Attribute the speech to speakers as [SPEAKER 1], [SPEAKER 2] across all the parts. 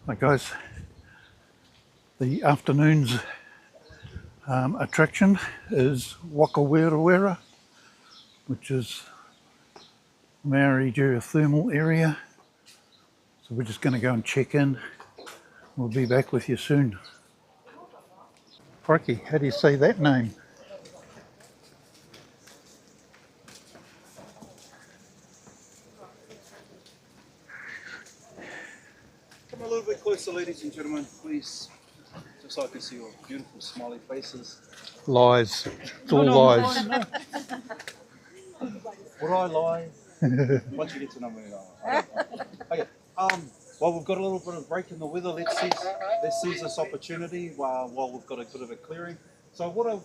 [SPEAKER 1] Hi guys, the afternoon's attraction is Whakawerawera, which is Maori geothermal area. So we're just going to go and check in. We'll be back with you soon. Crikey, how do you say that name?
[SPEAKER 2] Come a little bit closer, ladies and gentlemen, please. Just so I can see your beautiful smiley faces.
[SPEAKER 1] Lies. It's all lies.
[SPEAKER 2] No. Would I lie? Once you get to know me, I don't lie. Okay. Well, we've got a little bit of break in the weather. Let's seize this opportunity while we've got a bit of a clearing. So what I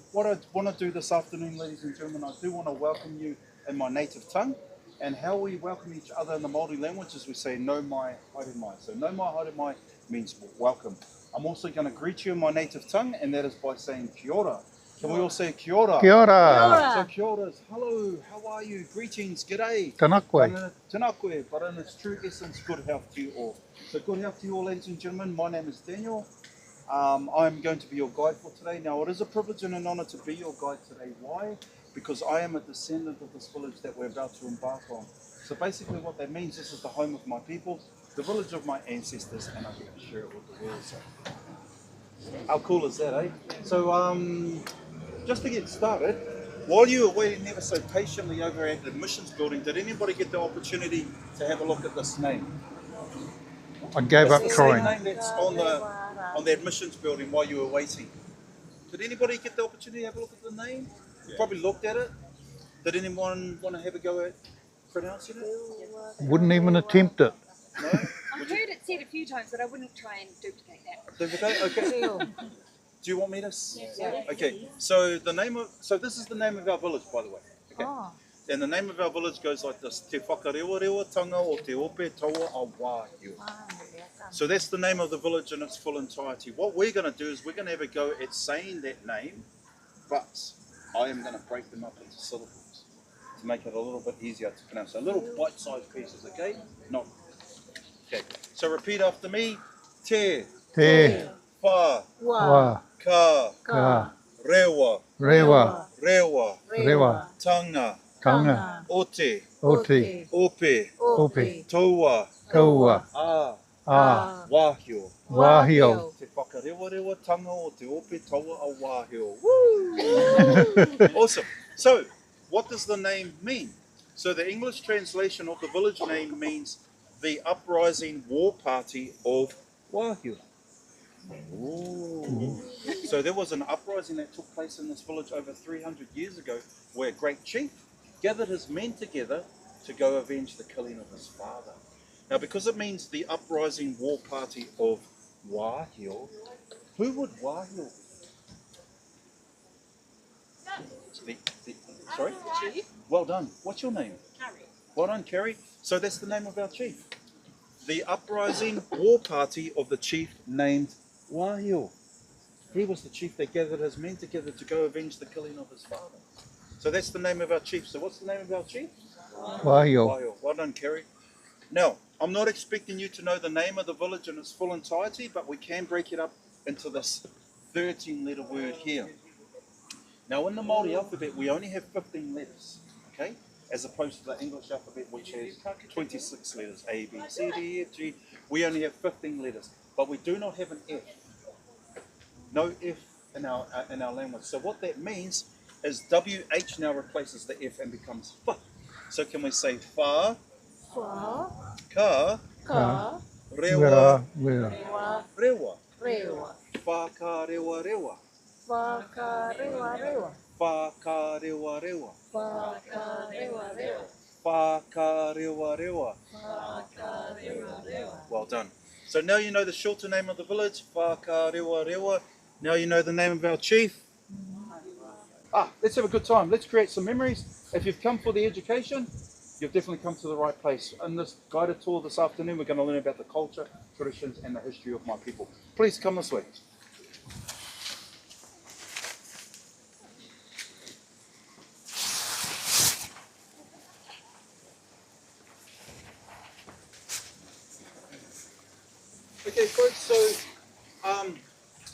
[SPEAKER 2] want to do this afternoon, ladies and gentlemen, I do want to welcome you in my native tongue. And how we welcome each other in the Māori language is we say no mai, haere mai. So no mai, haere mai means welcome. I'm also going to greet you in my native tongue, and that is by saying kia ora. Can we all say kia ora?
[SPEAKER 1] Kia ora.
[SPEAKER 2] So kia ora is hello, how are you? Greetings, g'day.
[SPEAKER 1] Tēnā koe.
[SPEAKER 2] Tēnā koe, but in its true essence, good health to you all. So good health to you all, ladies and gentlemen. My name is Daniel. I'm going to be your guide for today. Now, it is a privilege and an honour to be your guide today. Why? Because I am a descendant of this village that we're about to embark on. So basically what that means, this is the home of my people, the village of my ancestors, and I get to share it with the world. So how cool is that, eh? So just to get started, while you were waiting ever so patiently over at the admissions building, did anybody get the opportunity to have a look at this name?
[SPEAKER 1] I gave up trying.
[SPEAKER 2] It's the same name that's on the admissions building while you were waiting. Did anybody get the opportunity to have a look at the name? You probably looked at it. Did anyone want to have a go at pronouncing it?
[SPEAKER 1] Wouldn't even attempt it.
[SPEAKER 2] No?
[SPEAKER 3] I've heard it said a few times, but I wouldn't try and duplicate that.
[SPEAKER 2] Duplicate? Okay. Do you want me to?
[SPEAKER 3] Yeah.
[SPEAKER 2] Okay. So this is the name of our village, by the way. Okay.
[SPEAKER 3] Oh.
[SPEAKER 2] And the name of our village goes like this: Te Whakawerawera tanga o te ope taua a wāhio. So that's the name of the village in its full entirety. What we're going to do is we're going to have a go at saying that name, but I am going to break them up into syllables to make it a little bit easier to pronounce. So little bite-sized pieces, okay? Not. Okay. So repeat after me. Te.
[SPEAKER 1] Te.
[SPEAKER 2] Wha.
[SPEAKER 1] Wā.
[SPEAKER 2] Ka.
[SPEAKER 1] Ka.
[SPEAKER 2] Rewa.
[SPEAKER 1] Rewa.
[SPEAKER 2] Rewa.
[SPEAKER 1] Rewa.
[SPEAKER 2] Tanga.
[SPEAKER 1] Tanga.
[SPEAKER 2] Ote.
[SPEAKER 1] Oti.
[SPEAKER 2] Ope.
[SPEAKER 1] Ope.
[SPEAKER 2] Taua.
[SPEAKER 1] Taua.
[SPEAKER 2] A.
[SPEAKER 1] A.
[SPEAKER 2] Wāhio.
[SPEAKER 1] Wāhio.
[SPEAKER 2] Te whakarewarewa tanga o te ope taua a wāhio. Woo! Awesome. So, what does the name mean? So the English translation of the village name means the uprising war party of Wāhio. Ooh. So there was an uprising that took place in this village over 300 years ago where a great chief gathered his men together to go avenge the killing of his father. Now, because it means the uprising war party of Wāhio, who would Wāhio be? Sorry?
[SPEAKER 3] Chief?
[SPEAKER 2] Well done. What's your name?
[SPEAKER 3] Carrie.
[SPEAKER 2] Well done, Kerry. So that's the name of our chief. The uprising war party of the chief named Wāhio. He was the chief that gathered his men together to go avenge the killing of his father. So that's the name of our chief. So what's the name of our chief?
[SPEAKER 1] Wāhio.
[SPEAKER 2] Wāhio. Well done, Kerry. Now, I'm not expecting you to know the name of the village in its full entirety, but we can break it up into this 13-letter word here. Now, in the Māori alphabet, we only have 15 letters, okay? As opposed to the English alphabet, which has 26 letters, A, B, C, D, E, F, G. We only have 15 letters, but we do not have an F. No F in our language. So what that means is WH now replaces the F and becomes F. So can we say Fa, Ka,
[SPEAKER 1] Ka.
[SPEAKER 2] Rewa,
[SPEAKER 1] Wera.
[SPEAKER 2] Rewa,
[SPEAKER 3] Rewa.
[SPEAKER 2] Fa, Ka, Rewa, Rewa,
[SPEAKER 3] Whakawerawera.
[SPEAKER 2] Fa, Ka, Rewa, Rewa,
[SPEAKER 3] Whakawerawera.
[SPEAKER 2] Fa, Ka, Rewa, Rewa.
[SPEAKER 3] Whakawerawera.
[SPEAKER 2] Well done. So now you know the shorter name of the village, Whakawerawera. Now you know the name of our chief. Let's have a good time. Let's create some memories. If you've come for the education, you've definitely come to the right place. In this guided tour this afternoon, we're going to learn about the culture, traditions, and the history of my people. Please come this way. Okay, folks, so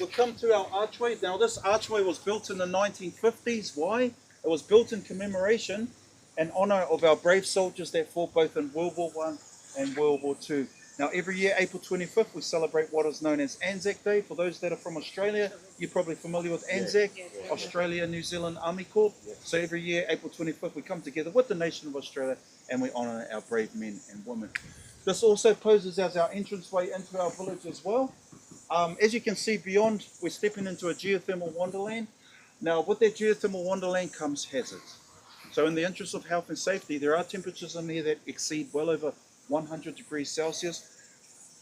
[SPEAKER 2] we'll come to our archway. Now, this archway was built in the 1950s. Why? It was built in commemoration and honour of our brave soldiers that fought both in World War One and World War Two. Now, every year, April 25th, we celebrate what is known as Anzac Day. For those that are from Australia, you're probably familiar with Anzac, Australia, New Zealand Army Corps. So every year, April 25th, we come together with the nation of Australia and we honour our brave men and women. This also poses as our entranceway into our village as well. As you can see beyond, we're stepping into a geothermal wonderland. Now, with that geothermal wonderland comes hazards. So in the interest of health and safety, there are temperatures in here that exceed well over 100 degrees Celsius.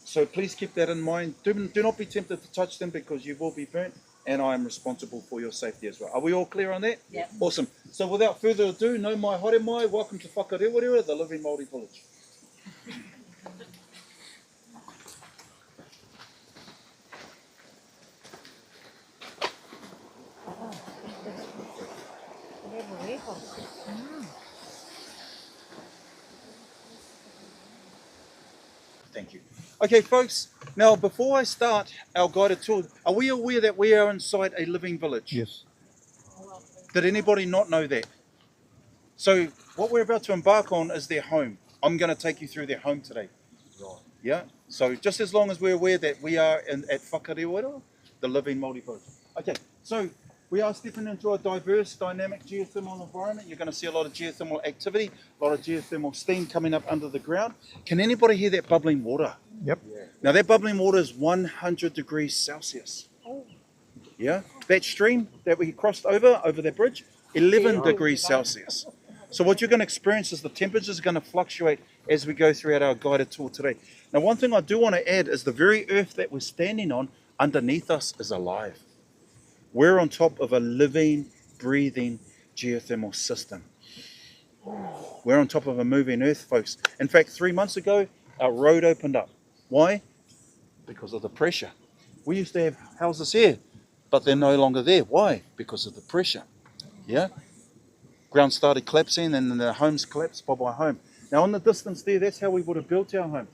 [SPEAKER 2] So please keep that in mind. Do not be tempted to touch them because you will be burnt, and I am responsible for your safety as well. Are we all clear on that?
[SPEAKER 3] Yeah.
[SPEAKER 2] Awesome. So without further ado, no mai haere mai, welcome to Whakawerawera, the living Māori village. Thank you. Okay, folks, now before I start our guided tour, are we aware that we are inside a living village?
[SPEAKER 1] Yes.
[SPEAKER 2] Did anybody not know that? So what we're about to embark on is their home. I'm going to take you through their home today. Right. Yeah? So just as long as we're aware that we are at Whakawerawera, the living Māori village. Okay, so we are stepping into a diverse, dynamic geothermal environment. You're going to see a lot of geothermal activity, a lot of geothermal steam coming up under the ground. Can anybody hear that bubbling water?
[SPEAKER 1] Yep.
[SPEAKER 2] Now that bubbling water is 100 degrees Celsius. Yeah? That stream that we crossed over that bridge, 11 degrees Celsius. So what you're going to experience is the temperatures are going to fluctuate as we go throughout our guided tour today. Now one thing I do want to add is the very earth that we're standing on underneath us is alive. We're on top of a living, breathing geothermal system. We're on top of a moving earth, folks. In fact, 3 months ago, our road opened up. Why? Because of the pressure. We used to have houses here, but they're no longer there. Why? Because of the pressure. Yeah? Ground started collapsing and then the homes collapsed by home. Now in the distance there, that's how we would have built our homes.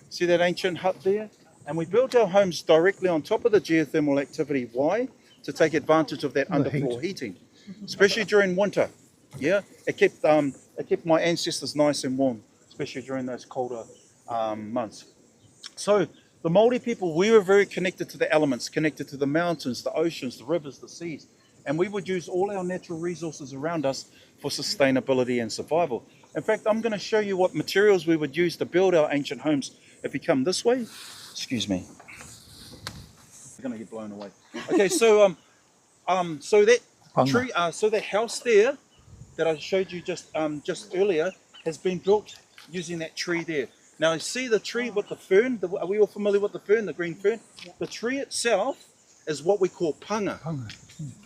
[SPEAKER 2] See that ancient hut there? And we built our homes directly on top of the geothermal activity. Why? To take advantage of that underfloor heating, especially during winter. Yeah, it kept my ancestors nice and warm, especially during those colder months. So the Māori people, we were very connected to the elements, connected to the mountains, the oceans, the rivers, the seas, and we would use all our natural resources around us for sustainability and survival. In fact, I'm going to show you what materials we would use to build our ancient homes. If you come this way, excuse me, I'm going to get blown away. Okay, so so that tree, so the house there that I showed you just earlier has been built using that tree there. Now you see the tree with the fern. Are we all familiar with the fern, the green fern? The tree itself is what we call panga.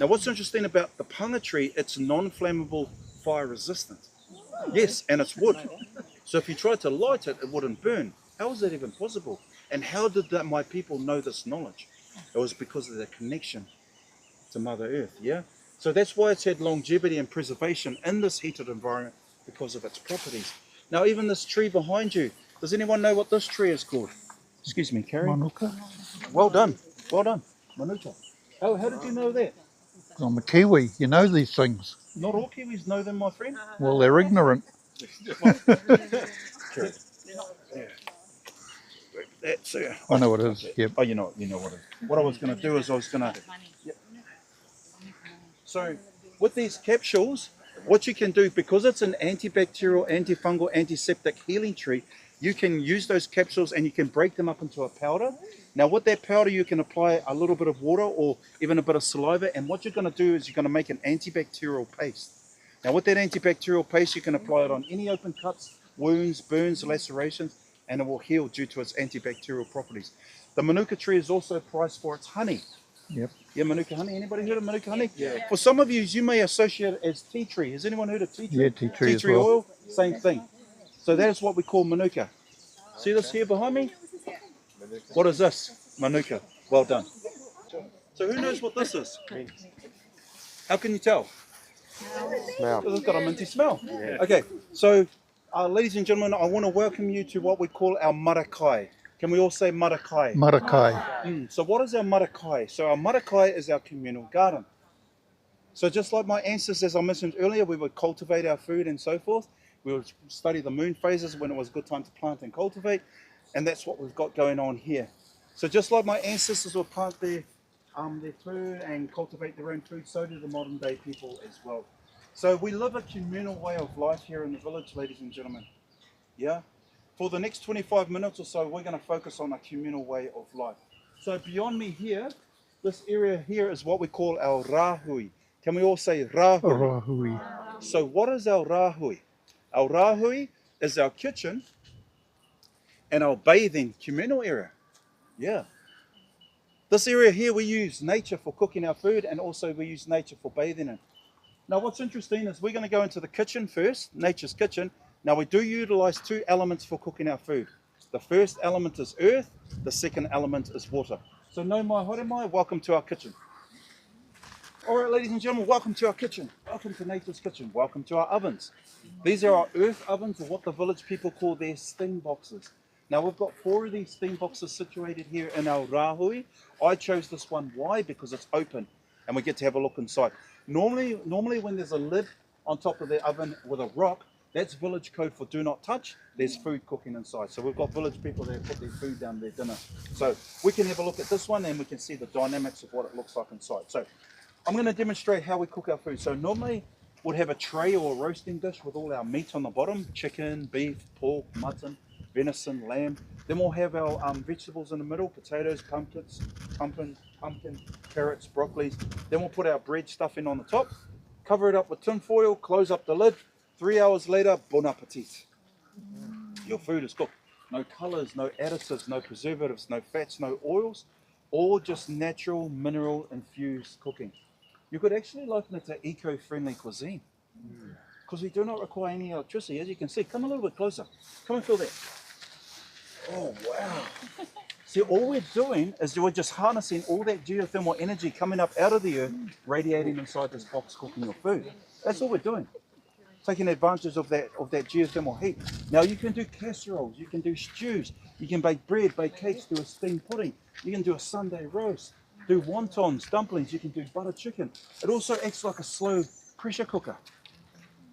[SPEAKER 2] Now what's interesting about the panga tree? It's non-flammable, fire resistant. Yes, and it's wood. So if you tried to light it, it wouldn't burn. How is that even possible? And how did my people know this knowledge? It was because of their connection to Mother Earth, yeah? So that's why it's had longevity and preservation in this heated environment, because of its properties. Now even this tree behind you, does anyone know what this tree is called? Excuse me, Carrie.
[SPEAKER 1] Manuka.
[SPEAKER 2] Well done, well done. Manuka. How did you know that?
[SPEAKER 1] I'm a Kiwi, you know these things.
[SPEAKER 2] Not all Kiwis know them, my friend.
[SPEAKER 1] Well, they're ignorant.
[SPEAKER 2] That's
[SPEAKER 1] I know what it is, yep.
[SPEAKER 2] Oh, you know what it is. What I was going to do is I was going to... Yep. So, with these capsules, what you can do, because it's an antibacterial, antifungal, antiseptic healing tree, you can use those capsules and you can break them up into a powder. Now with that powder you can apply a little bit of water or even a bit of saliva, and what you're going to do is you're going to make an antibacterial paste. Now with that antibacterial paste you can apply it on any open cuts, wounds, burns, lacerations, and it will heal due to its antibacterial properties. The Manuka tree is also prized for its honey.
[SPEAKER 1] Yep.
[SPEAKER 2] Yeah, Manuka honey. Anybody heard of Manuka honey? Yeah. For some of you may associate it as tea tree. Has anyone heard of tea tree?
[SPEAKER 1] Yeah, tea tree as
[SPEAKER 2] tree
[SPEAKER 1] well.
[SPEAKER 2] oil, same thing. So that is what we call Manuka. See this here behind me? What is this? Manuka. Well done. So who knows what this is? How can you tell?
[SPEAKER 4] Smell.
[SPEAKER 2] Because it's got a minty smell. Yeah. Okay, so ladies and gentlemen, I want to welcome you to what we call our marakai. Can we all say marakai?
[SPEAKER 1] Marakai.
[SPEAKER 2] So what is our marakai? So our marakai is our communal garden. So just like my ancestors, as I mentioned earlier, we would cultivate our food and so forth. We would study the moon phases when it was a good time to plant and cultivate. And that's what we've got going on here. So just like my ancestors would plant their food and cultivate their own food, so do the modern day people as well. So we live a communal way of life here in the village, ladies and gentlemen. Yeah? For the next 25 minutes or so, we're going to focus on a communal way of life. So beyond me here, this area here is what we call our rahui. Can we all say rahui?
[SPEAKER 1] Rahui.
[SPEAKER 2] So what is our rahui? Our rahui is our kitchen and our bathing communal area. Yeah. This area here, we use nature for cooking our food, and also we use nature for bathing in. Now what's interesting is we're going to go into the kitchen first, nature's kitchen. Now we do utilize two elements for cooking our food. The first element is earth, the second element is water. So no mai haere mai, welcome to our kitchen. All right, ladies and gentlemen, welcome to our kitchen. Welcome to nature's kitchen. Welcome to our ovens. These are our earth ovens, or what the village people call their steam boxes. Now we've got 4 of these steam boxes situated here in our rahui. I chose this one. Why? Because it's open and we get to have a look inside. Normally when there's a lid on top of the oven with a rock, that's village code for do not touch. There's food cooking inside. So we've got village people there put their food down, their dinner. So we can have a look at this one and we can see the dynamics of what it looks like inside. So I'm going to demonstrate how we cook our food. So normally we'd have a tray or a roasting dish with all our meat on the bottom: chicken, beef, pork, mutton, venison, lamb. Then we'll have our vegetables in the middle: potatoes, pumpkin, carrots, broccolis. Then we'll put our bread stuffing on the top, cover it up with tin foil, close up the lid. 3 hours later, bon appetit. Your food is cooked. No colors, no additives, no preservatives, no fats, no oils, all just natural, mineral infused cooking. You could actually liken it to eco-friendly cuisine, because we do not require any electricity. As you can see, come a little bit closer. Come and feel that. Oh, wow. See, all we're doing is we're just harnessing all that geothermal energy coming up out of the earth, radiating inside this box, cooking your food. That's all we're doing. Taking advantage of that geothermal heat. Now you can do casseroles, you can do stews, you can bake bread, bake cakes, do a steamed pudding, you can do a Sunday roast, do wontons, dumplings, you can do butter chicken. It also acts like a slow pressure cooker.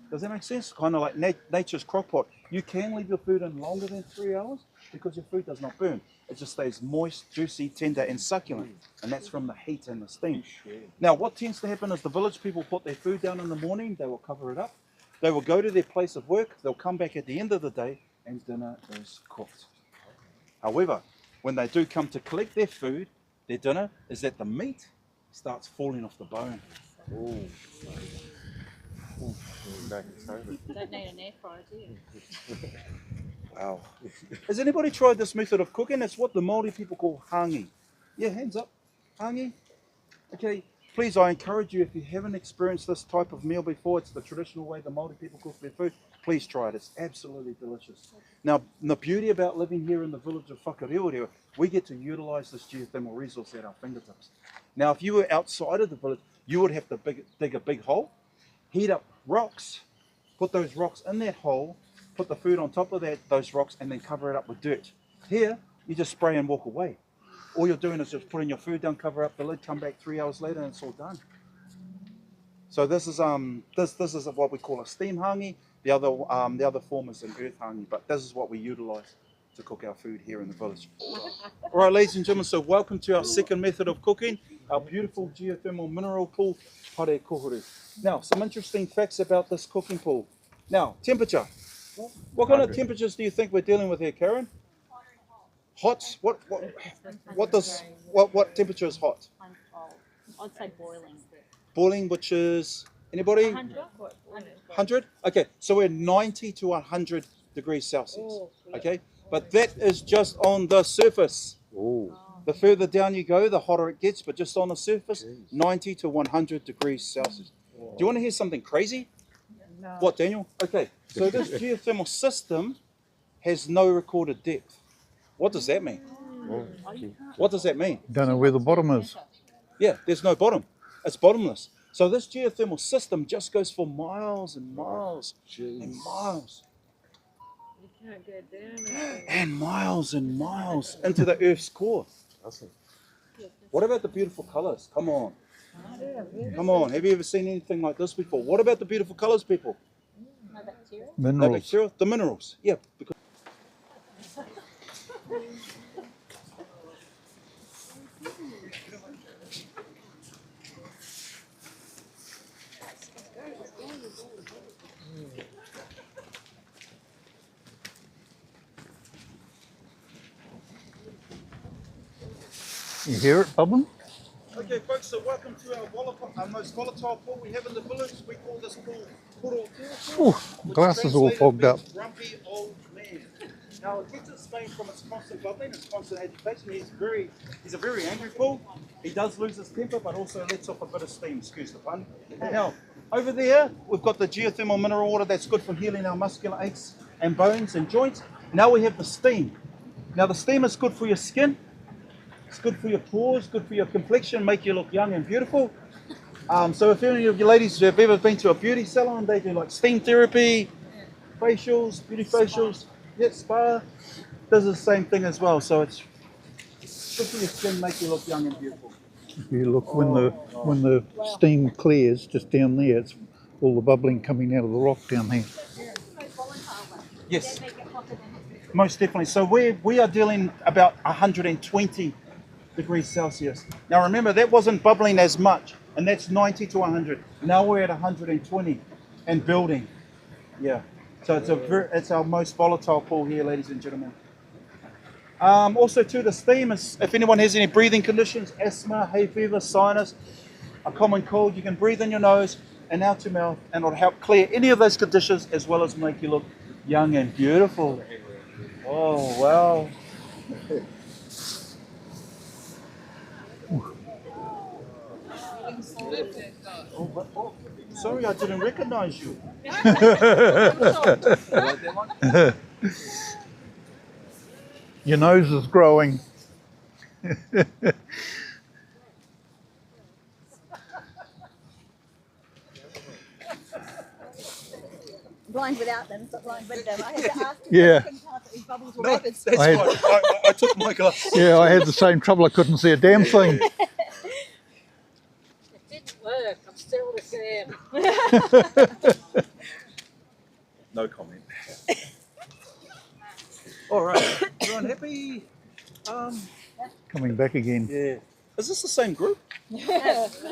[SPEAKER 2] Does that make sense? Kind of like nature's crock pot. You can leave your food in longer than 3 hours because your food does not burn. It just stays moist, juicy, tender and succulent. And that's from the heat and the steam. Now what tends to happen is the village people put their food down in the morning, they will cover it up. They will go to their place of work, they'll come back at the end of the day and dinner is cooked. However, when they do come to collect their food, their dinner, is that the meat starts falling off the bone.
[SPEAKER 4] Ooh.
[SPEAKER 3] Don't need an air fryer, do you?
[SPEAKER 2] Wow. Has anybody tried this method of cooking? It's what the Māori people call hangi. Yeah, hands up. Hangi. Okay, please, I encourage you, if you haven't experienced this type of meal before, it's the traditional way the Māori people cook their food, please try it. It's absolutely delicious. Now, the beauty about living here in the village of Whakawerawera, we get to utilize this geothermal resource at our fingertips. Now, if you were outside of the village, you would have to dig a big hole, heat up rocks, put those rocks in that hole, put the food on top of those rocks, and then cover it up with dirt. Here, you just spray and walk away. All you're doing is just putting your food down, cover up the lid, come back 3 hours later, and it's all done. So this is what we call a steam hangi. The other form is an earth hangi, but this is what we utilize to cook our food here in the village. All right, ladies and gentlemen, so welcome to our second method of cooking, our beautiful geothermal mineral pool, Hare Kohuru. Now, some interesting facts about this cooking pool. Now, temperature. What kind of temperatures do you think we're dealing with here, Karen? Hot? What temperature is hot?
[SPEAKER 5] I'd say boiling.
[SPEAKER 2] Boiling, which is anybody? 100? Okay, so we're 90 to 100 degrees Celsius. Okay, but that is just on the surface.
[SPEAKER 4] Ooh.
[SPEAKER 2] The further down you go, the hotter it gets, but just on the surface, 90 to 100 degrees Celsius. Do you want to hear something crazy?
[SPEAKER 3] No.
[SPEAKER 2] What, Daniel? Okay, so this geothermal system has no recorded depth. What does that mean? What does that mean?
[SPEAKER 1] Don't know where the bottom is.
[SPEAKER 2] Yeah, there's no bottom. It's bottomless. So this geothermal system just goes for miles and miles and miles. and miles into the Earth's core.
[SPEAKER 4] Awesome.
[SPEAKER 2] What about the beautiful colors? Come on. Come on. Have you ever seen anything like this before? What about the beautiful colors, people?
[SPEAKER 5] No bacteria.
[SPEAKER 2] No
[SPEAKER 1] Minerals.
[SPEAKER 2] bacteria? The minerals. Yeah. Because
[SPEAKER 1] You hear it bubbling?
[SPEAKER 2] okay, folks, so welcome to our most volatile pool we have in the village. We call this pool Puro Pool.
[SPEAKER 1] Oh, glasses all fogged up.
[SPEAKER 2] Grumpy old man. Now, it gets its name from its constant bubbling, its constant agitation. He's a very angry pool. He does lose his temper, but also lets off a bit of steam, excuse the pun. Now, over there, we've got the geothermal mineral water that's good for healing our muscular aches and bones and joints. Now we have the steam. Now, the steam is good for your skin. It's good for your pores, good for your complexion, make you look young and beautiful. So if any of you ladies have ever been to a beauty salon, they do like steam therapy, facials, beauty facials, yeah, spa. Does the same thing as well. So it's good for your skin, make you look young and beautiful.
[SPEAKER 1] If you look when the steam clears just down there, it's all the bubbling coming out of the rock down there.
[SPEAKER 2] Yes, most definitely. So we are dealing about 120 degrees Celsius. Now remember, that wasn't bubbling as much, and that's 90 to 100. Now we're at 120 and building. Yeah. So it's our most volatile pool here, ladies and gentlemen. Also, too, the steam is, if anyone has any breathing conditions, asthma, hay fever, sinus, a common cold, you can breathe in your nose and out your mouth, and it'll help clear any of those conditions as well as make you look young and beautiful. Oh, wow. Oh, sorry, I didn't recognize you.
[SPEAKER 1] Your nose is growing.
[SPEAKER 3] Blind without them, it's not blind with them. I had to ask
[SPEAKER 1] Yeah.
[SPEAKER 3] the second part that these bubbles were
[SPEAKER 2] No,
[SPEAKER 3] rapids.
[SPEAKER 2] that's
[SPEAKER 1] I
[SPEAKER 2] fine.
[SPEAKER 1] had-
[SPEAKER 2] I took my glasses.
[SPEAKER 1] Yeah, I had the same trouble. I couldn't see a damn thing.
[SPEAKER 5] It didn't work. I'm still the same.
[SPEAKER 2] No comment. All right, everyone happy?
[SPEAKER 1] Coming back again.
[SPEAKER 2] Yeah. Is this the same group?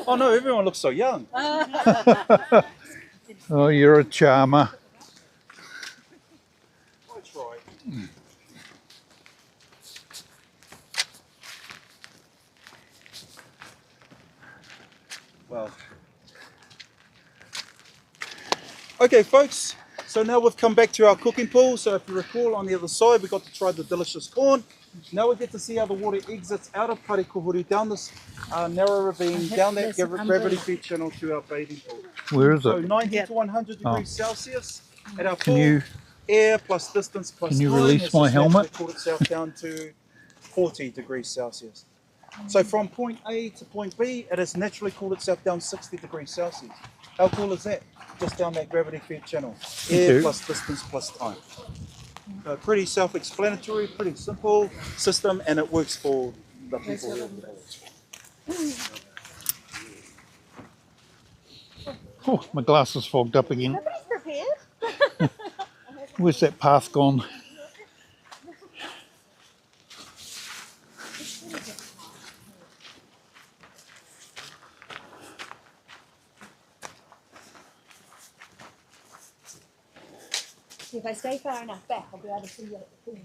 [SPEAKER 2] Oh no, everyone looks so young.
[SPEAKER 1] Oh, you're a charmer.
[SPEAKER 2] I try. Well. Okay, folks. So now we've come back to our cooking pool. So if you recall, on the other side, we got to try the delicious corn. Now we get to see how the water exits out of Parikohuru down this narrow ravine, down that gravity feed channel to our bathing pool.
[SPEAKER 1] Where is
[SPEAKER 2] So
[SPEAKER 1] it?
[SPEAKER 2] 90 to 100 degrees Celsius at our
[SPEAKER 1] Can
[SPEAKER 2] pool.
[SPEAKER 1] you
[SPEAKER 2] Air plus distance plus
[SPEAKER 1] Can you
[SPEAKER 2] time
[SPEAKER 1] release
[SPEAKER 2] has
[SPEAKER 1] my
[SPEAKER 2] just naturally
[SPEAKER 1] helmet?
[SPEAKER 2] cooled itself down to 40 degrees Celsius. So from point A to point B, it has naturally cooled itself down 60 degrees Celsius. How cool is that? Just down that gravity fed channel. Air
[SPEAKER 1] you.
[SPEAKER 2] plus distance plus time. So pretty self-explanatory, pretty simple system, and it works for the people here in the village.
[SPEAKER 1] Oh, my glasses fogged up again.
[SPEAKER 3] Nobody's prepared.
[SPEAKER 1] Where's that path gone?
[SPEAKER 3] If I stay far enough back, I'll be able to see you at the pool.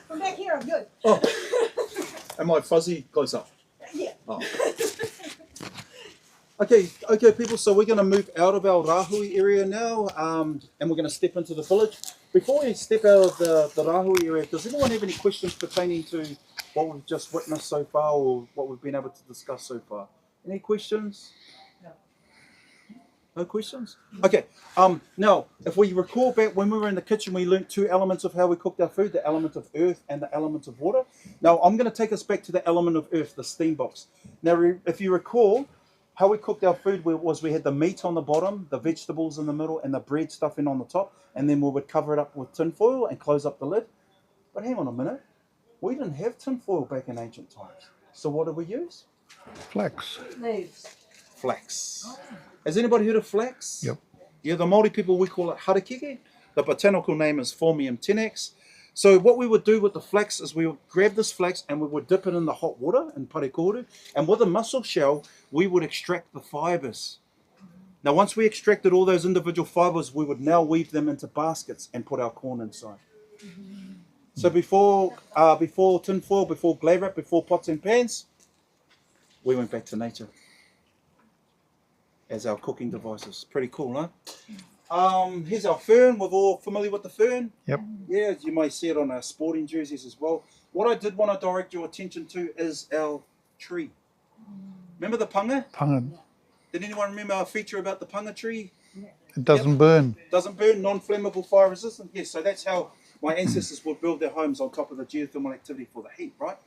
[SPEAKER 3] From back here, I'm good.
[SPEAKER 2] Oh, am I fuzzy close up?
[SPEAKER 3] Yeah.
[SPEAKER 2] Oh. Okay, people. So we're going to move out of our Rahui area now, and we're going to step into the village. Before we step out of the Rahui area, does anyone have any questions pertaining to what we've just witnessed so far, or what we've been able to discuss so far? Any questions? No questions? Okay. Now, if we recall back when we were in the kitchen, we learnt two elements of how we cooked our food, the element of earth and the element of water. Now, I'm going to take us back to the element of earth, the steam box. Now, if you recall, How we cooked our food was we had the meat on the bottom, the vegetables in the middle, and the bread stuffing on the top, and then we would cover it up with tin foil and close up the lid. But hang on a minute, we didn't have tin foil back in ancient times. So what did we use?
[SPEAKER 1] Flax.
[SPEAKER 3] Leaves.
[SPEAKER 2] Flax. Has anybody heard of flax?
[SPEAKER 1] Yep.
[SPEAKER 2] Yeah, the Māori people, we call it harakeke. The botanical name is Phormium tenax. So what we would do with the flax is we would grab this flax and we would dip it in the hot water in parekoru, and with a mussel shell, we would extract the fibres. Now, once we extracted all those individual fibres, we would now weave them into baskets and put our corn inside. So before tin foil, before glade wrap, before pots and pans, we went back to nature as our cooking devices. Pretty cool, huh? Here's our fern. We're all familiar with the fern.
[SPEAKER 1] Yep.
[SPEAKER 2] Yeah, you may see it on our sporting jerseys as well. What I did want to direct your attention to is our tree. Remember the panga?
[SPEAKER 1] Panga.
[SPEAKER 2] Did anyone remember our feature about the panga tree?
[SPEAKER 1] It doesn't burn.
[SPEAKER 2] Doesn't burn, non-flammable, fire resistant. Yes, so that's how my ancestors would build their homes, on top of the geothermal activity for the heat, right?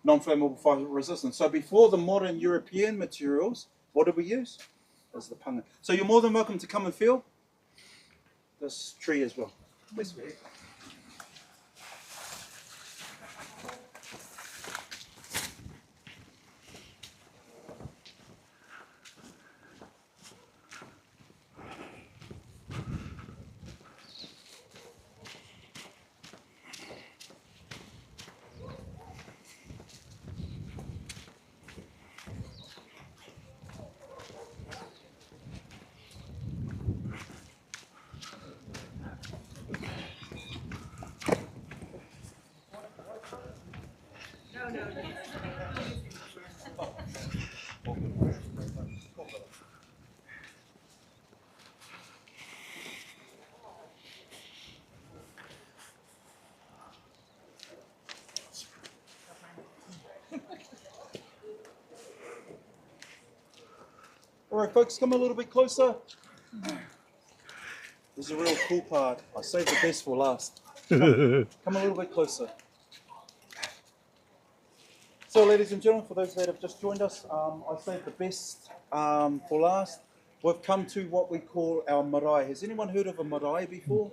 [SPEAKER 2] Non-flammable, fire resistant. So before the modern European materials, what did we use? It was the panga. So you're more than welcome to come and feel this tree as well. Yes. All right, folks, come a little bit closer. This is a real cool part. I saved the best for last. Come a little bit closer. So, ladies and gentlemen, for those that have just joined us, I saved the best for last. We've come to what we call our marae. Has anyone heard of a marae before?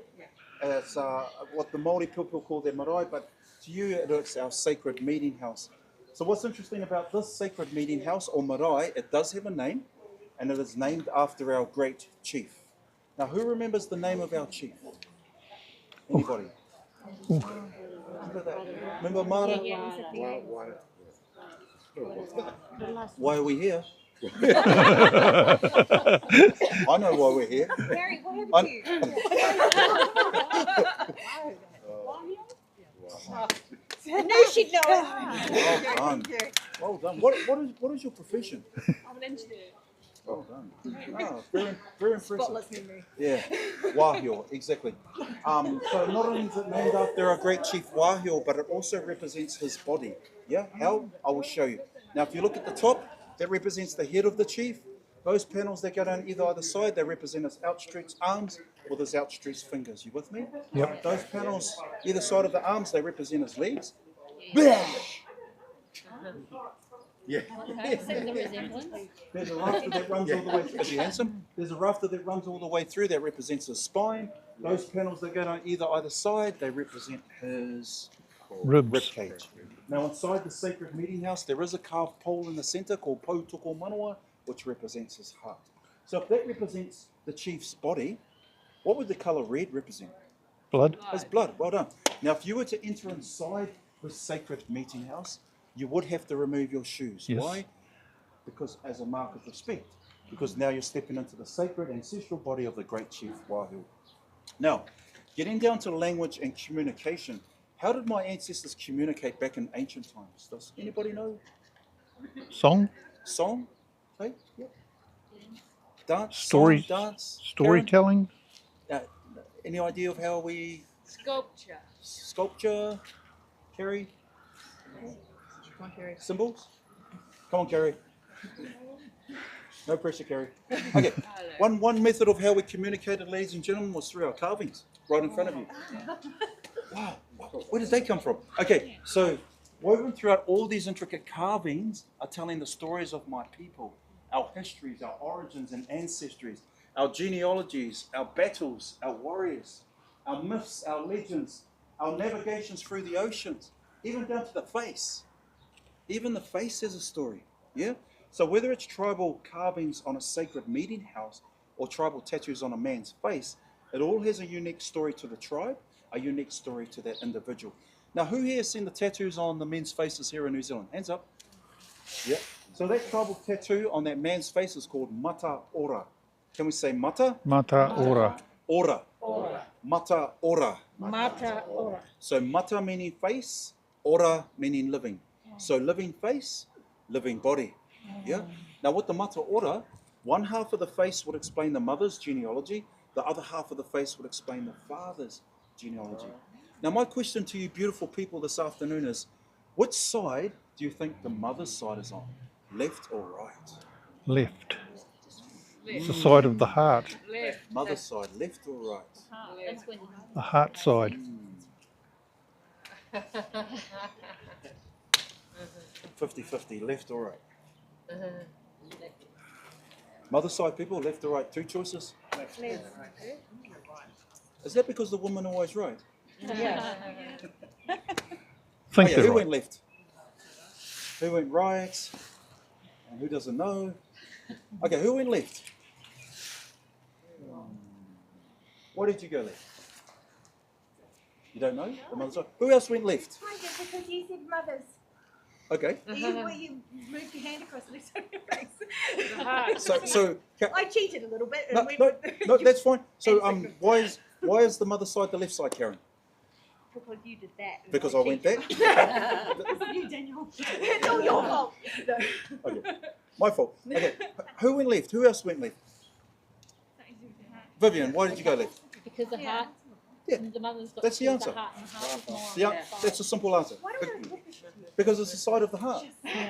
[SPEAKER 2] It's what the Māori people call their marae, but to you it's our sacred meeting house. So what's interesting about this sacred meeting house, or marae, it does have a name, and it is named after our great chief. Now, who remembers the name of our chief? Anybody? Remember that? Remember Mara? Why are we here? I know why we're here.
[SPEAKER 3] Harry, what happened to you? I knew she'd know it.
[SPEAKER 2] Well done. Well done. What is your profession?
[SPEAKER 5] I'm an engineer.
[SPEAKER 2] Well done. Oh, very impressive.
[SPEAKER 5] Spotless memory.
[SPEAKER 2] Yeah, Wahio, exactly. So not only is it named after our great chief Wahio, but it also represents his body. Yeah, how? I will show you. Now, if you look at the top, that represents the head of the chief. Those panels that go down either side, they represent his outstretched arms with his outstretched fingers. You with me?
[SPEAKER 1] Yep.
[SPEAKER 2] Those panels either side of the arms, they represent his legs. Yeah.
[SPEAKER 5] The resemblance.
[SPEAKER 2] There's a rafter that runs all the way through. Is he handsome? There's a rafter that runs all the way through that represents his spine. Those panels that go down either side, they represent his rib
[SPEAKER 1] Ribs.
[SPEAKER 2] cage. Now inside the sacred meeting house, there is a carved pole in the centre called Pautoko Manawa, which represents his heart. So if that represents the chief's body, what would the colour red represent?
[SPEAKER 1] Blood.
[SPEAKER 2] His blood. Well done. Now if you were to enter inside this sacred meeting house, you would have to remove your shoes.
[SPEAKER 1] Yes.
[SPEAKER 2] Why? Because as a mark of respect. Because now you're stepping into the sacred ancestral body of the great chief Wahoo. Now, getting down to language and communication, how did my ancestors communicate back in ancient times? Does anybody know?
[SPEAKER 1] Song.
[SPEAKER 2] Song? Hey? Yeah. Dance?
[SPEAKER 1] Stories.
[SPEAKER 2] Song, dance?
[SPEAKER 1] Storytelling.
[SPEAKER 2] Karen? Any idea of how we...
[SPEAKER 5] Sculpture.
[SPEAKER 2] Sculpture? Kerry?
[SPEAKER 5] Come on, Carrie.
[SPEAKER 2] Symbols? Come on, Kerry. No pressure, Kerry. Okay. One method of how we communicated, ladies and gentlemen, was through our carvings right in front of you. Wow. Where did they come from? Okay, so woven throughout all these intricate carvings are telling the stories of my people our histories, our origins and ancestries, our genealogies, our battles, our warriors, our myths, our legends, our navigations through the oceans, even down to the face. Even the face has a story, yeah? So whether it's tribal carvings on a sacred meeting house or tribal tattoos on a man's face, it all has a unique story to the tribe, a unique story to that individual. Now, who here has seen the tattoos on the men's faces here in New Zealand? Hands up. Yeah. So that tribal tattoo on that man's face is called mata ora. Can we say mata?
[SPEAKER 1] Mata ora.
[SPEAKER 2] Ora.
[SPEAKER 5] Ora.
[SPEAKER 2] Mata ora.
[SPEAKER 5] Mata ora.
[SPEAKER 2] So mata meaning face, ora meaning living. So living face, living body. Yeah. Now with the mata ora, one half of the face would explain the mother's genealogy, the other half of the face would explain the father's genealogy. Now my question to you beautiful people this afternoon is, which side do you think the mother's side is on? Left or right?
[SPEAKER 1] Left. It's the side of the heart.
[SPEAKER 5] Left.
[SPEAKER 2] Mother's side, left or right?
[SPEAKER 3] That's when
[SPEAKER 1] The heart side.
[SPEAKER 2] 50-50, left or right? Mother's side people, left or right? Two choices? Is that because the woman always right?
[SPEAKER 5] Yeah.
[SPEAKER 1] Think
[SPEAKER 2] Oh, yeah,
[SPEAKER 1] they're
[SPEAKER 2] who
[SPEAKER 1] right.
[SPEAKER 2] went left? Who went right? And who doesn't know? Okay, who went left? Why did you go left? You don't know? The mother's side. Who else went left?
[SPEAKER 3] Kind of because you said mothers.
[SPEAKER 2] Okay.
[SPEAKER 3] You moved your hand across the left side of your face.
[SPEAKER 2] So
[SPEAKER 3] I cheated a little bit. And
[SPEAKER 2] no,
[SPEAKER 3] went
[SPEAKER 2] no,
[SPEAKER 3] with
[SPEAKER 2] no, that's fine. So why is the mother side the left side, Karen?
[SPEAKER 3] because you did that.
[SPEAKER 2] Because I went that?
[SPEAKER 3] Because of you, Daniel. It's all your fault. No.
[SPEAKER 2] Okay. My fault. Okay. Who went left? Who else went left? Vivian, why did you go left?
[SPEAKER 5] Because the heart,
[SPEAKER 2] Yeah.
[SPEAKER 5] the mother's got
[SPEAKER 2] That's the
[SPEAKER 5] the
[SPEAKER 2] answer.
[SPEAKER 5] heart, and the heart is more on
[SPEAKER 2] Yeah,
[SPEAKER 5] that side.
[SPEAKER 2] that's a simple answer.
[SPEAKER 3] Why do I look at you?
[SPEAKER 2] Because it's the side of the heart.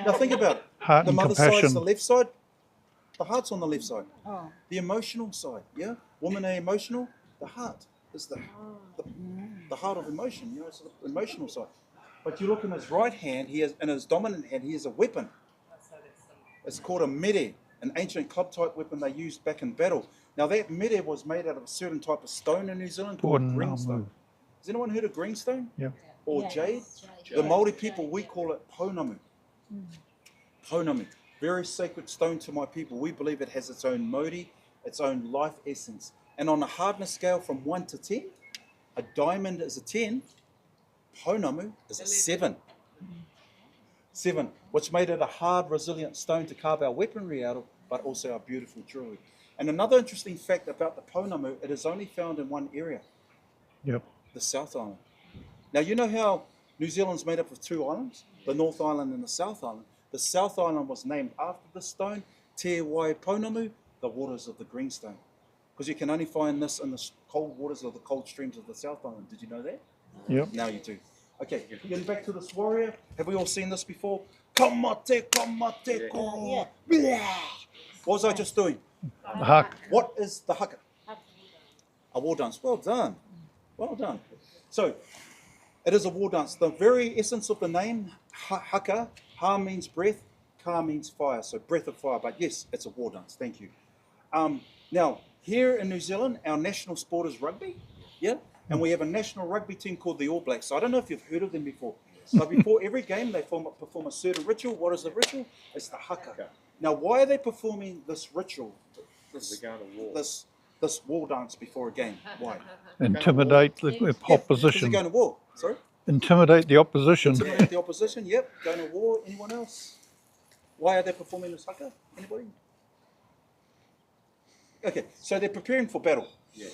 [SPEAKER 2] Now think about it.
[SPEAKER 1] Heart
[SPEAKER 2] The
[SPEAKER 1] and
[SPEAKER 2] mother's side's the
[SPEAKER 1] compassion.
[SPEAKER 2] left side. The heart's on the left side.
[SPEAKER 5] Oh.
[SPEAKER 2] The emotional side, yeah? Women are emotional. The heart is the heart of emotion, you know, it's the emotional side. But you look in his right hand, in his dominant hand, he has a weapon. It's called a mere, an ancient club type weapon they used back in battle. Now that mere was made out of a certain type of stone in New Zealand called greenstone. Has anyone heard of greenstone?
[SPEAKER 1] Yeah.
[SPEAKER 2] Or jade? The Māori people, we call it pounamu. Pounamu. Very sacred stone to my people. We believe it has its own modi, its own life essence. And on a hardness scale from 1 to 10, a diamond is a 10, pounamu is a 7. 7, which made it a hard, resilient stone to carve our weaponry out of, but also our beautiful jewelry. And another interesting fact about the pounamu, it is only found in one area,
[SPEAKER 1] Yep.
[SPEAKER 2] the South Island. Now, you know how New Zealand's made up of 2 islands, the North Island and the South Island. The South Island was named after the stone, Te Wai Pounamu, the waters of the greenstone. Because you can only find this in the cold waters of the cold streams of the South Island. Did you know that?
[SPEAKER 1] Yep.
[SPEAKER 2] Now you do. Okay, getting back to this warrior. Have we all seen this before? Kamate, kamate, ko. What was I just doing?
[SPEAKER 1] The haka.
[SPEAKER 2] What is the haka? A war dance. Well done. Well done. So, it is a war dance. The very essence of the name, haka, ha means breath, ka means fire. So, breath of fire. But yes, it's a war dance. Thank you. Now, here in New Zealand, our national sport is rugby. Yeah? And we have a national rugby team called the All Blacks. So I don't know if you've heard of them before. So before every game, they perform a certain ritual. What is the ritual? It's the haka. Now, why are they performing this ritual? This war dance before a game? Why?
[SPEAKER 1] Intimidate the
[SPEAKER 2] Because they're
[SPEAKER 1] opposition.
[SPEAKER 2] going to war. Sorry?
[SPEAKER 1] Intimidate the opposition.
[SPEAKER 2] Intimidate the opposition. Yep. Going to war. Anyone else? Why are they performing this haka? Anybody? Okay, so they're preparing for battle. Yeah.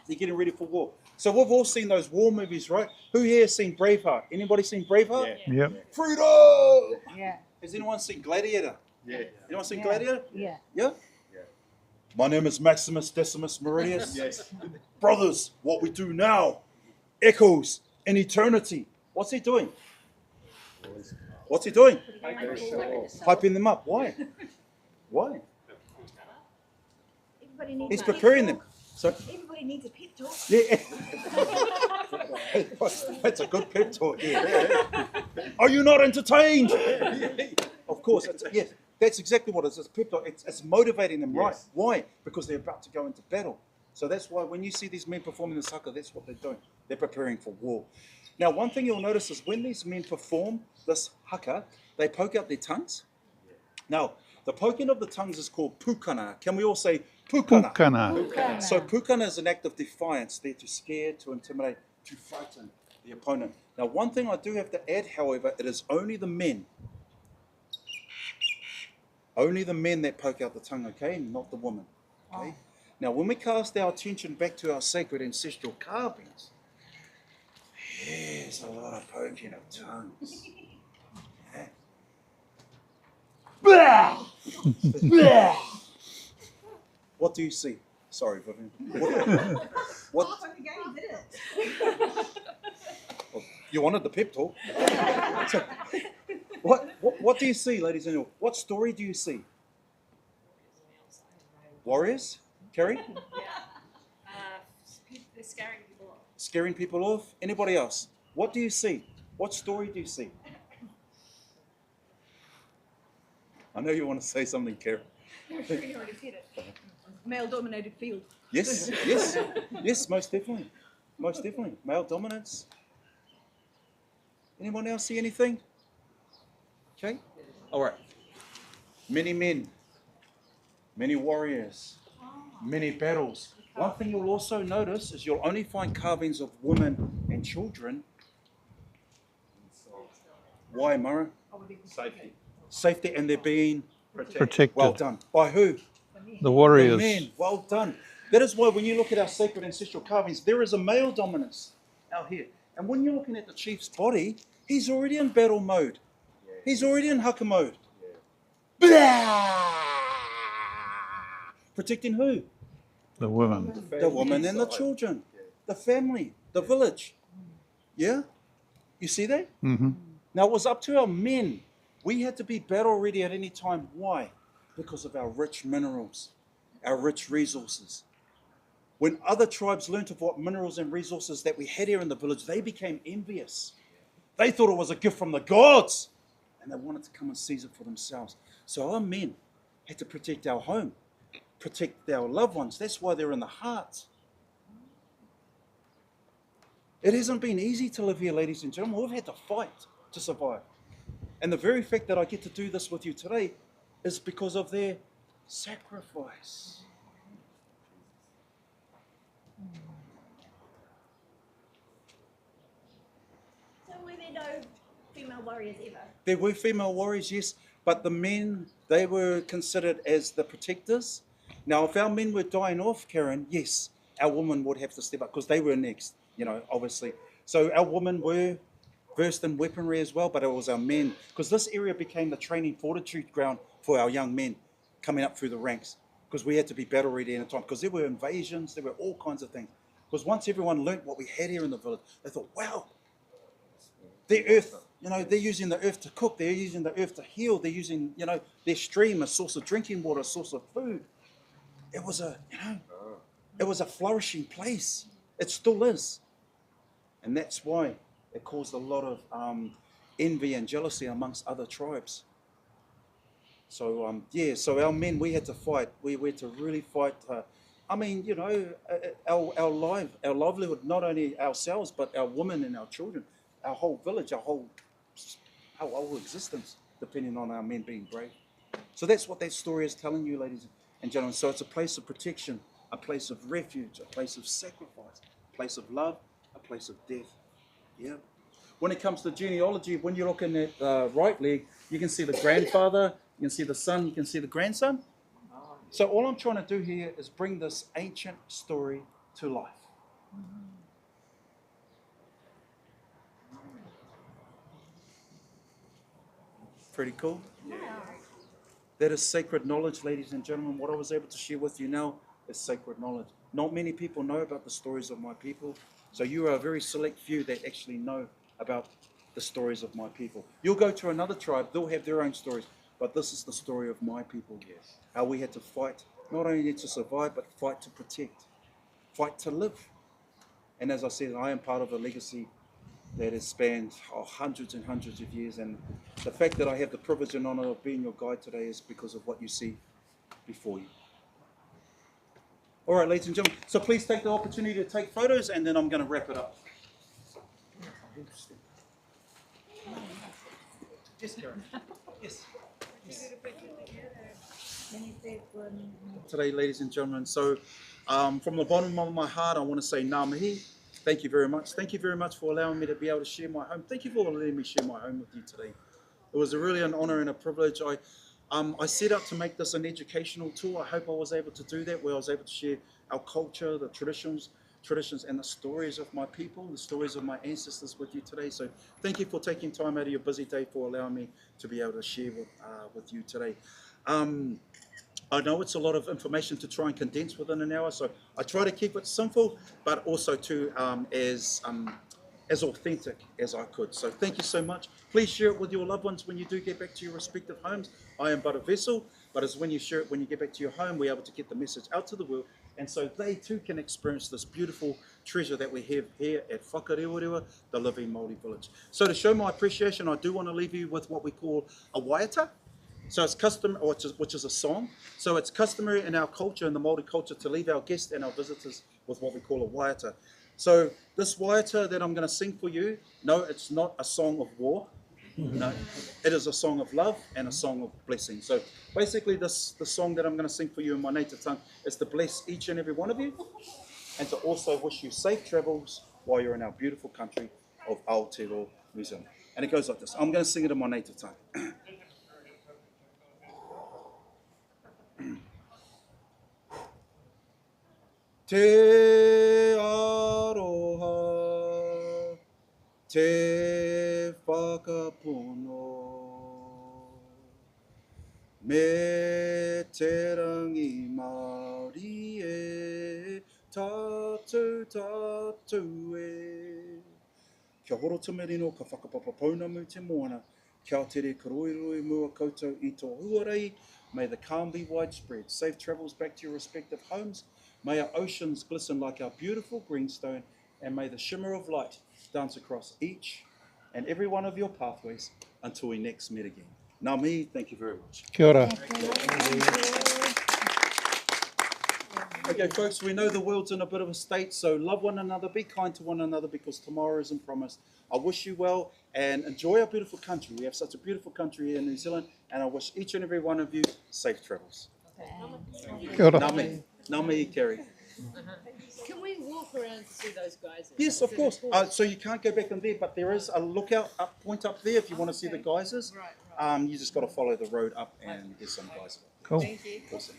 [SPEAKER 2] They're getting ready for war. So we've all seen those war movies, right? Who here has seen Braveheart? Anybody seen Braveheart?
[SPEAKER 5] Yeah.
[SPEAKER 1] Yep.
[SPEAKER 2] Freedom!
[SPEAKER 5] Yeah.
[SPEAKER 2] Has anyone seen Gladiator?
[SPEAKER 4] Yeah.
[SPEAKER 2] Anyone seen Gladiator?
[SPEAKER 5] Yeah.
[SPEAKER 2] Yeah? My name is Maximus Decimus Meridius.
[SPEAKER 4] Yes.
[SPEAKER 2] Brothers, what we do now echoes in eternity. What's he doing? What's he doing? Hyping them up. Why? Why?
[SPEAKER 3] Everybody needs
[SPEAKER 2] He's
[SPEAKER 3] a pep
[SPEAKER 2] preparing them.
[SPEAKER 3] talk.
[SPEAKER 2] So,
[SPEAKER 3] Everybody needs a pep talk.
[SPEAKER 2] yeah. That's a good pep talk. Yeah. Are you not entertained? Of course. Yes. That's exactly what it is. It's pep talk. It's motivating them, right?
[SPEAKER 4] Yes.
[SPEAKER 2] Why? Because they're about to go into battle. So that's why when you see these men performing this haka, that's what they're doing. They're preparing for war. Now, one thing you'll notice is when these men perform this haka, they poke out their tongues. Now, the poking of the tongues is called pukana. Can we all say pukana?
[SPEAKER 1] Pukana.
[SPEAKER 2] So pukana is an act of defiance. They're to scare, to intimidate, to frighten the opponent. Now, one thing I do have to add, however, it is only the men that poke out the tongue, okay, not the women, okay? Now, when we cast our attention back to our sacred ancestral carvings, there's a lot of poking of tongues. Yeah. What do you see? Sorry, Vivian. What? Well, you wanted the pep talk. So, what do you see, ladies and gentlemen? What story do you see? Warriors? Carrie?
[SPEAKER 5] They're scaring people off.
[SPEAKER 2] Scaring people off? Anybody else? What do you see? What story do you see? I know you want to say something, Carrie.
[SPEAKER 3] I'm sure you already said it. Male-dominated field.
[SPEAKER 2] Yes, most definitely. Most definitely. Male dominance. Anyone else see anything? Okay. All right. Many men, many warriors, many battles. One thing you'll also notice is you'll only find carvings of women and children. Why, Mara?
[SPEAKER 4] Safety.
[SPEAKER 2] Safety, and they're being
[SPEAKER 1] Protected.
[SPEAKER 2] well done. By who?
[SPEAKER 1] The warriors.
[SPEAKER 2] The men. Well done. That is why when you look at our sacred ancestral carvings, there is a male dominance out here. And when you're looking at the chief's body, he's already in battle mode. He's already in haka mode. Protecting who?
[SPEAKER 1] The women.
[SPEAKER 2] The woman and the children. The family. The village. Yeah? You see that?
[SPEAKER 1] Mm-hmm.
[SPEAKER 2] Now it was up to our men. We had to be battle ready at any time. Why? Because of our rich minerals, our rich resources. When other tribes learnt of what minerals and resources that we had here in the village, they became envious. They thought it was a gift from the gods, and they wanted to come and seize it for themselves. So our men had to protect our home, protect our loved ones. That's why they're in the heart. It hasn't been easy to live here, ladies and gentlemen. We've had to fight to survive. And the very fact that I get to do this with you today is because of their sacrifice.
[SPEAKER 3] So were there no female warriors ever?
[SPEAKER 2] There were female warriors, yes, but the men, they were considered as the protectors. Now, if our men were dying off, Karen, yes, our women would have to step up because they were next, obviously. So our women were versed in weaponry as well, but it was our men, because this area became the training fortitude ground for our young men coming up through the ranks, because we had to be battle ready in a time, because there were invasions, there were all kinds of things. Because once everyone learnt what we had here in the village, they thought, wow, the earth, they're using the earth to cook, they're using the earth to heal, they're using, their stream, a source of drinking water, a source of food. It was a flourishing place. It still is. And that's why it caused a lot of envy and jealousy amongst other tribes. So, so our men, we had to fight. We had to really fight. Our livelihood, not only ourselves, but our women and our children, our whole village, our whole existence, depending on our men being brave. So that's what that story is telling you, ladies and gentlemen. So it's a place of protection, a place of refuge, a place of sacrifice, a place of love, a place of death. Yeah. When it comes to genealogy, when you're looking at the right leg, you can see the grandfather, you can see the son, you can see the grandson. So all I'm trying to do here is bring this ancient story to life. Pretty cool? Yeah. That is sacred knowledge, ladies and gentlemen. What I was able to share with you now is sacred knowledge. Not many people know about the stories of my people. So you are a very select few that actually know about the stories of my people. You'll go to another tribe, they'll have their own stories, but this is the story of my people. Yes. How we had to fight, not only to survive, but fight to protect, fight to live. And as I said, I am part of a legacy that has spanned hundreds and hundreds of years. And the fact that I have the privilege and honor of being your guide today is because of what you see before you. All right, ladies and gentlemen, so please take the opportunity to take photos, and then I'm going to wrap it up. Yes, Karen. Yes. Today, ladies and gentlemen, so from the bottom of my heart, I want to say ngā mihi. Thank you very much. Thank you very much for allowing me to be able to share my home. Thank you for letting me share my home with you today. It was really an honor and a privilege. I set out to make this an educational tool. I hope I was able to do that, where I was able to share our culture, the traditions and the stories of my people, the stories of my ancestors with you today. So thank you for taking time out of your busy day for allowing me to be able to share with you today. I know it's a lot of information to try and condense within an hour, so I try to keep it simple, but also too as authentic as I could. So thank you so much. Please share it with your loved ones when you do get back to your respective homes. I am but a vessel, but it's when you share it when you get back to your home, we're able to get the message out to the world, and so they too can experience this beautiful treasure that we have here at Whakawerawera, the living Māori village. So to show my appreciation, I do want to leave you with what we call a waiata. So it's which is a song. So it's customary in our culture, in the Māori culture, to leave our guests and our visitors with what we call a waiata. So this waiata that I'm going to sing for you, no, it's not a song of war. No, it is a song of love and a song of blessing. So basically the song that I'm going to sing for you in my native tongue is to bless each and every one of you, and to also wish you safe travels while you're in our beautiful country of Aotearoa, New Zealand. And it goes like this. I'm going to sing it in my native tongue. Te aroha, te whakapono, me te rangi Māori e, tātou e. Kia horo tumerino ka whakapapapona mu te moana, kia tere karoiroi mua koutou I tō huarei. May the calm be widespread. Safe travels back to your respective homes. May our oceans glisten like our beautiful greenstone, and may the shimmer of light dance across each and every one of your pathways until we next meet again. Ngā mihi, thank you very much.
[SPEAKER 1] Kia ora.
[SPEAKER 2] Okay, folks, we know the world's in a bit of a state, so love one another, be kind to one another, because tomorrow isn't promised. I wish you well and enjoy our beautiful country. We have such a beautiful country here in New Zealand, and I wish each and every one of you safe travels.
[SPEAKER 1] Kia ora.
[SPEAKER 2] Ngā mihi. Ngā mihi, Kerry.
[SPEAKER 5] Can we walk around to see those geysers?
[SPEAKER 2] Yes, of course. So you can't go back in there, but there is a lookout point up there if you want to see the geysers.
[SPEAKER 5] Right.
[SPEAKER 2] You just got to follow the road up, and there's some geysers.
[SPEAKER 1] Cool.
[SPEAKER 5] Thank you.
[SPEAKER 2] Awesome.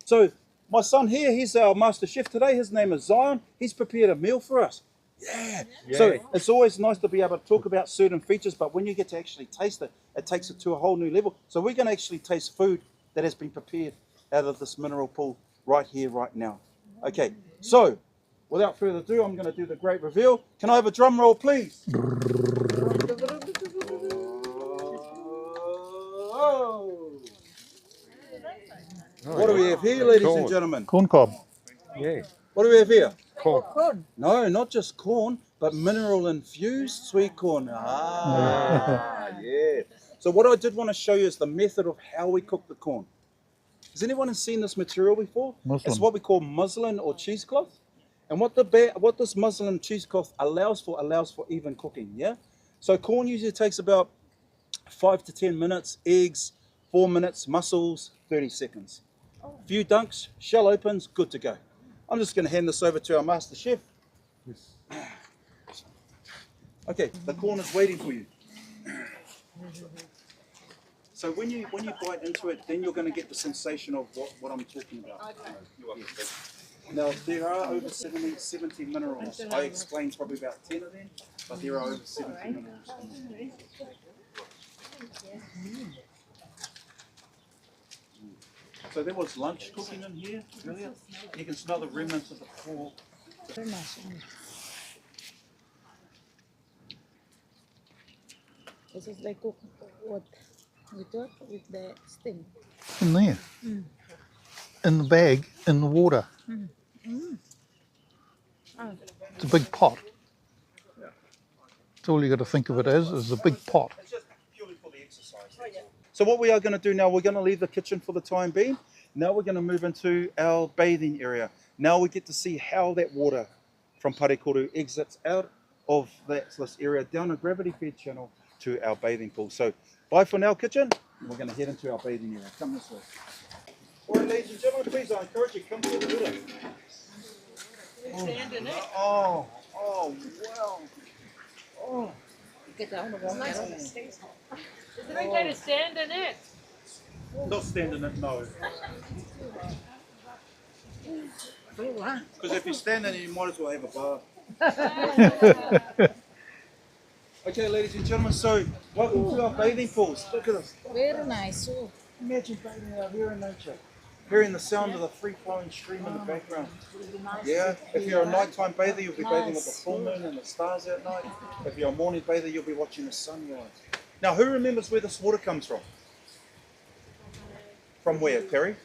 [SPEAKER 2] So my son here, he's our master chef today. His name is Zion. He's prepared a meal for us. Yeah. So it's always nice to be able to talk about certain features, but when you get to actually taste it, it takes it to a whole new level. So we're going to actually taste food that has been prepared out of this mineral pool right here, right now. Okay, so without further ado, I'm going to do the great reveal. Can I have a drum roll, please? What do we have here, ladies and gentlemen?
[SPEAKER 1] Corn cob.
[SPEAKER 4] Yeah.
[SPEAKER 2] What do we have here?
[SPEAKER 4] Corn.
[SPEAKER 2] No, not just corn, but mineral infused sweet corn. Yeah. So what I did want to show you is the method of how we cook the corn. Has anyone seen this material before?
[SPEAKER 1] Muslin.
[SPEAKER 2] It's what we call muslin or cheesecloth. And what this muslin cheesecloth allows for even cooking, yeah? So corn usually takes about 5 to 10 minutes, eggs, 4 minutes, mussels, 30 seconds. Few dunks, shell opens, good to go. I'm just going to hand this over to our master chef. Okay, the corn is waiting for you. So when you bite into it, then you're going to get the sensation of what I'm talking about.
[SPEAKER 5] Okay.
[SPEAKER 2] Now, there are over 70 minerals. I explained probably about 10 of them, but there are over 70 minerals. So there was lunch cooking in here earlier. You can smell the remnants of the pork.
[SPEAKER 5] This is like cook what with what? With the steam.
[SPEAKER 1] In there. In the bag, in the water. It's a big pot. That's all you got to think of it as, is a big pot.
[SPEAKER 2] It's just purely for the exercise. So what we are going to do now, we're going to leave the kitchen for the time being. Now we're going to move into our bathing area. Now we get to see how that water from Parekoru exits out of this area down a gravity-fed channel to our bathing pool. So bye for now, kitchen. We're going to head into our bathing area. Come this way. All right, ladies and gentlemen, please, I encourage you, come to the water.
[SPEAKER 5] Stand in it.
[SPEAKER 2] Oh, wow. Oh.
[SPEAKER 5] Get down the wall. Is there any way to stand in it?
[SPEAKER 2] Not standing it, no. Because if you stand in it, you might as well have a bath. Okay, ladies and gentlemen, so welcome to our bathing pools. Look at this.
[SPEAKER 5] Very nice. Oh.
[SPEAKER 2] Imagine bathing out here in nature. Hearing the sound of the free-flowing stream in the background. Yeah, if you're a nighttime bather, you'll be bathing with the full moon and the stars at night. If you're a morning bather, you'll be watching the sunrise. Now, who remembers where this water comes from? From where, Kerry?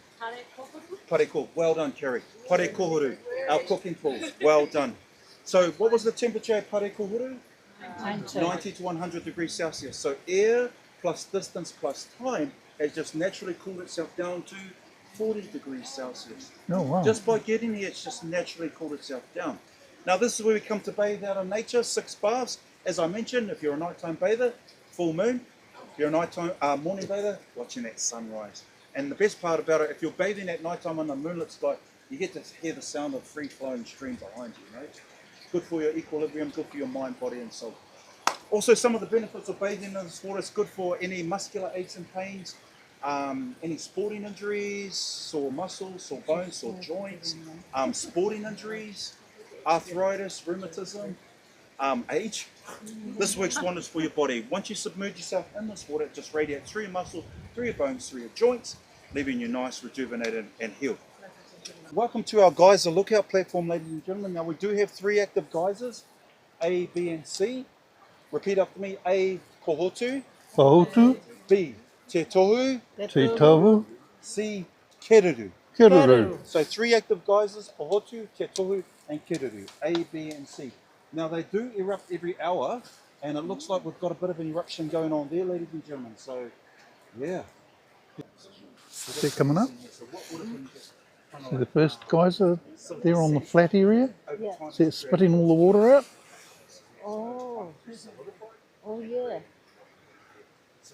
[SPEAKER 2] Parekoru. Well done, Kerry. Parekoru, our cooking pool. Well done. So, what was the temperature at Parekoru? 90 to 100 degrees Celsius. So, air plus distance plus time has just naturally cooled itself down to 40 degrees Celsius.
[SPEAKER 1] Oh, wow.
[SPEAKER 2] Just by getting here, it's just naturally cooled itself down. Now, this is where we come to bathe out in nature, 6 baths. As I mentioned, if you're a nighttime bather, full moon. If you're a nighttime morning bather, watching that sunrise. And the best part about it, if you're bathing at nighttime on the moonlit sky, you get to hear the sound of free-flowing stream behind you, right? Good for your equilibrium, good for your mind, body, and soul. Also, some of the benefits of bathing in this water is good for any muscular aches and pains, any sporting injuries, sore muscles, sore bones, sore joints, sporting injuries, arthritis, rheumatism, age. This works wonders for your body. Once you submerge yourself in this water, it just radiates through your muscles, through your bones, through your joints, leaving you nice, rejuvenated, and healed. Welcome to our geyser lookout platform, ladies and gentlemen. Now we do have 3 active geysers, A, B, and C. Repeat after me. A, Kohotu.
[SPEAKER 1] Pahotu,
[SPEAKER 2] B, Te Tohu.
[SPEAKER 1] Te Tahu,
[SPEAKER 2] C, Kereru.
[SPEAKER 1] Kiruru.
[SPEAKER 2] So 3 active geysers, Pohotu, Te Tohu, and Kereru, A, B, and C. Now they do erupt every hour, and it looks like we've got a bit of an eruption going on there, ladies and gentlemen. So, yeah.
[SPEAKER 1] See it coming up? See the first geyser there on the flat area?
[SPEAKER 3] Yeah.
[SPEAKER 1] See it spitting all the water out?
[SPEAKER 3] Oh. Oh, yeah.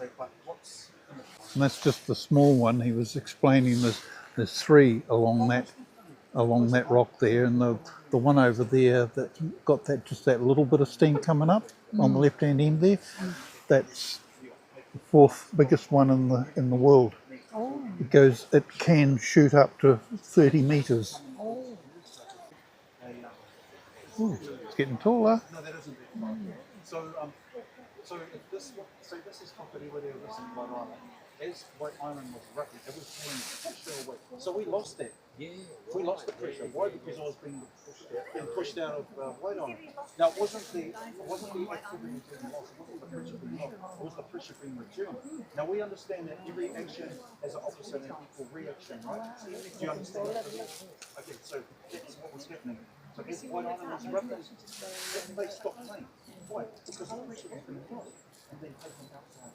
[SPEAKER 1] And that's just the small one. He was explaining there's 3 along that rock there, and the one over there that's got just that little bit of steam coming up on the left hand end there, that's the 4th biggest one in the world.
[SPEAKER 3] Oh.
[SPEAKER 1] It can shoot up to 30 meters.
[SPEAKER 3] Oh.
[SPEAKER 1] Ooh, it's getting taller.
[SPEAKER 2] No, that isn't it. So this is Whakawerawera, this is White Island. As White Island was erupting, it was pulling the pressure away. So we lost that. Yeah. We lost the pressure. Why? Because I was being pushed out of White Island. Now it wasn't the activity being lost, it wasn't the pressure being lost, it was the pressure being returned. Now we understand that every action has an opposite and equal reaction, right? Do you understand that? Okay, so that's what was happening. So as White Island was erupting, they stopped playing. Why? Because the pressure was being lost and then taken outside.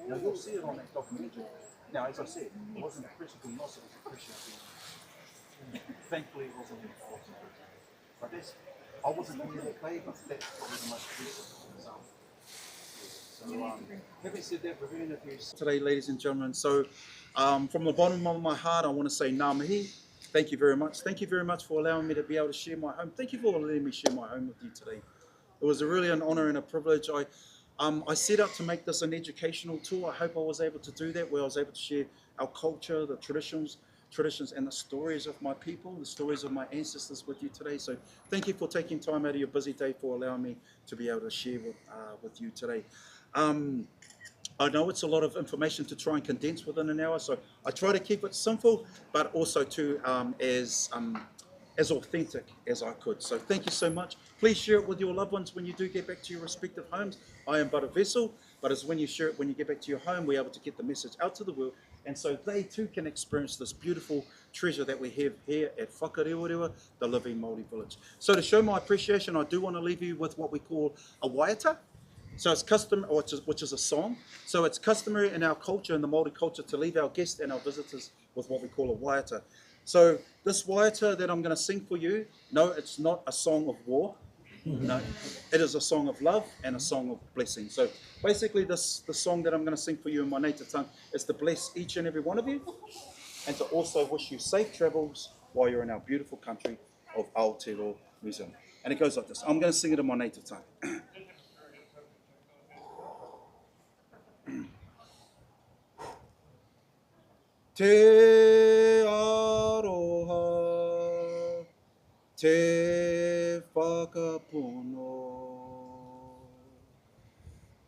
[SPEAKER 2] Now you'll see it on that documentary. Now, as I said, it wasn't the pressure being lost, it was the pressure being thankfully it wasn't the force. But I wasn't here that day, but that's probably the most recent example. So, having said that, we're going to do today, ladies and gentlemen. So, from the bottom of my heart, I want to say ngā mihi. Thank you very much. Thank you very much for allowing me to be able to share my home. Thank you for letting me share my home with you today. It was really an honour and a privilege. I set out to make this an educational tool. I hope I was able to do that, where I was able to share our culture, the traditions and the stories of my people, the stories of my ancestors with you today. So thank you for taking time out of your busy day for allowing me to be able to share with you today. I know it's a lot of information to try and condense within an hour, so I try to keep it simple, but also to as authentic as I could. So thank you so much. Please share it with your loved ones when you do get back to your respective homes. I am but a vessel, but it's when you share it, when you get back to your home, we're able to get the message out to the world And so they too can experience this beautiful treasure that we have here at Whakawerawera, the living Māori village. So to show my appreciation, I do want to leave you with what we call a waiata. So it's custom, which is a song. So it's customary in our culture, in the Māori culture, to leave our guests and our visitors with what we call a waiata. So this waiata that I'm going to sing for you, no, it's not a song of war. No, it is a song of love and a song of blessing. So basically the song that I'm going to sing for you in my native tongue is to bless each and every one of you and to also wish you safe travels while you're in our beautiful country of Aotearoa, New Zealand. And it goes like this. I'm going to sing it in my native tongue. Te aroha, te whakapono,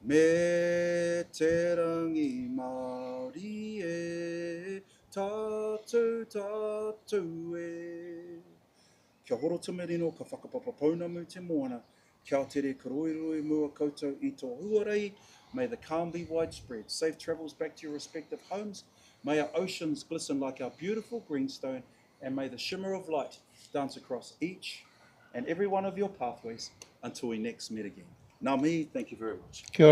[SPEAKER 2] me te rangi Māori e, tātou e. Kia horo tumerino ka whakapapapona mu te moana, kia tere karoiroi mua koutou I tō huarei. May the calm be widespread. Safe travels back to your respective homes. May our oceans glisten like our beautiful greenstone, and may the shimmer of light dance across each and every one of your pathways until we next meet again. Nā mihi, thank you very much.
[SPEAKER 1] Kia ora.